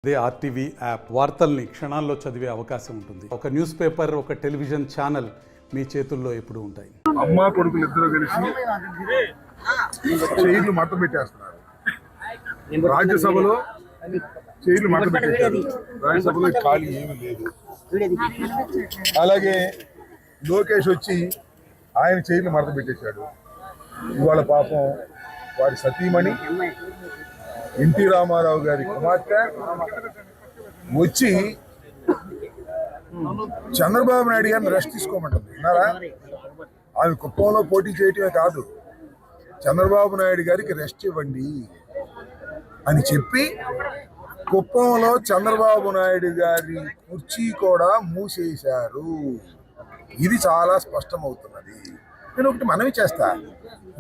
అదే RTV app వార్తల్ని క్షణాల్లో చదివే అవకాశం ఉంటుంది. ఒక న్యూస్ పేపర్, ఒక టెలివిజన్ ఛానల్ మీ చేతుల్లో ఎప్పుడూ ఉంటాయి. అమ్మా కొడుకులు ఇద్దరు కలిసి చైర్లు మట్ట పెట్టేస్తున్నారు. రాజ్యసభలో చైర్లు మట్ట పెట్టేశారు. రాజ్యసభలో ఖాళీ ఏమీ లేదు. అలాగే లోకేష్ వచ్చి ఆయన చైర్లు మడత పెట్టేశాడు. ఇవాళ పాపం వారి సతీమణి ఎన్టీ రామారావు గారి కుమార్తె వచ్చి చంద్రబాబు నాయుడు గారిని రెస్ట్ తీసుకోమంటుంది. విన్నారా? ఆమె కుప్పంలో పోటీ చేయటమే కాదు, చంద్రబాబు నాయుడు గారికి రెస్ట్ ఇవ్వండి అని చెప్పి కుప్పంలో చంద్రబాబు నాయుడు గారి కుర్చీ కూడా మూసేశారు. ఇది చాలా స్పష్టమవుతున్నది. నేను ఒకటి మనవి చేస్తా.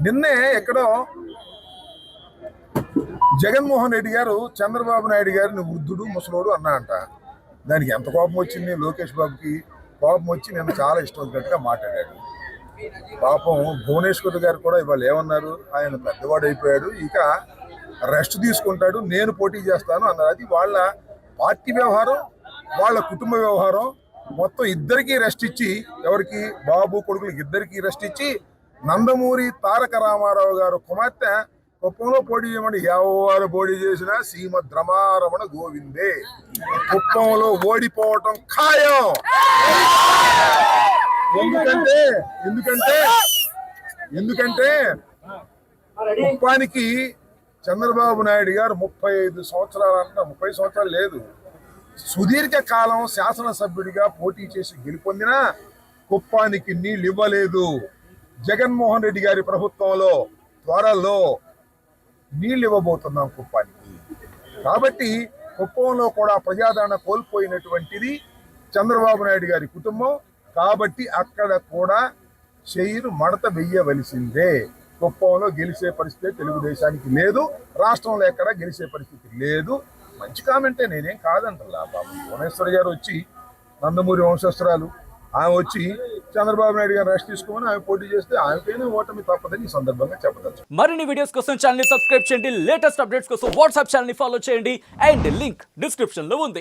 నిన్నే ఎక్కడో జగన్మోహన్ రెడ్డి గారు చంద్రబాబు నాయుడు గారిని వృద్ధుడు ముసలోడు అన్నాడంట. దానికి ఎంత కోపం వచ్చింది లోకేష్ బాబుకి. కోపం వచ్చి నేను చాలా ఇష్టం వచ్చినట్టుగా మాట్లాడాడు. పాపం భువనేశ్వర్ గారు కూడా ఇవాళ ఏమన్నారు, ఆయన పెద్దవాడు అయిపోయాడు, ఇక రెస్ట్ తీసుకుంటాడు, నేను పోటీ చేస్తాను అన్నారు. అది వాళ్ళ పార్టీ వ్యవహారం, వాళ్ళ కుటుంబ వ్యవహారం. మొత్తం ఇద్దరికీ రెస్ట్ ఇచ్చి, ఎవరికి బాబు కొడుకులకి ఇద్దరికీ రెస్ట్ ఇచ్చి, నందమూరి తారక రామారావు గారు కుమార్తె కుప్పంలో పోటీ చేయమని ఎవరు పోటీ చేసినా శ్రీమద్ రమారమణ గోవిందే. కుప్పంలో ఓడిపోవటం ఖాయం. ఎందుకంటే కుప్పానికి చంద్రబాబు నాయుడు గారు 35 సంవత్సరాలు అంట, 30 సంవత్సరాలు లేదు, సుదీర్ఘ కాలం శాసనసభ్యుడిగా పోటీ చేసి గెలుపొందినా కుప్పానికి నీళ్ళు ఇవ్వలేదు. జగన్మోహన్ రెడ్డి గారి ప్రభుత్వంలో త్వరలో నీళ్ళు ఇవ్వబోతున్నాం కుప్పానికి. కాబట్టి కుప్పంలో కూడా ప్రజాదరణ కోల్పోయినటువంటిది చంద్రబాబు నాయుడు గారి కుటుంబం. కాబట్టి అక్కడ కూడా చైరు మడత వెయ్యవలసిందే. కుప్పంలో గెలిచే పరిస్థితి తెలుగుదేశానికి లేదు, రాష్ట్రంలో ఎక్కడ గెలిచే పరిస్థితి లేదు. మంచి కామెంటే, నేనేం కాదంటలా. బాబు భువనేశ్వర్ గారు వచ్చి నందమూరి వంశస్థురాలు, ఆమె వచ్చి చంద్రబాబు నాయుడు గారు రెస్ట్ తీసుకోమని ఆమె పోటీ చేస్తే ఆమెపైన ఓటమి తప్పదని ఈ సందర్భంగా చెప్పదచ్చు. మరిన్ని వీడియోస్ కోసం ఛానల్ ని సబ్స్క్రైబ్ చేయండి. లేటెస్ట్ అప్డేట్స్ కోసం వాట్సాప్ ఛానల్ ని ఫాలో చేయండి. అండ్ లింక్ డిస్క్రిప్షన్ లో ఉంది.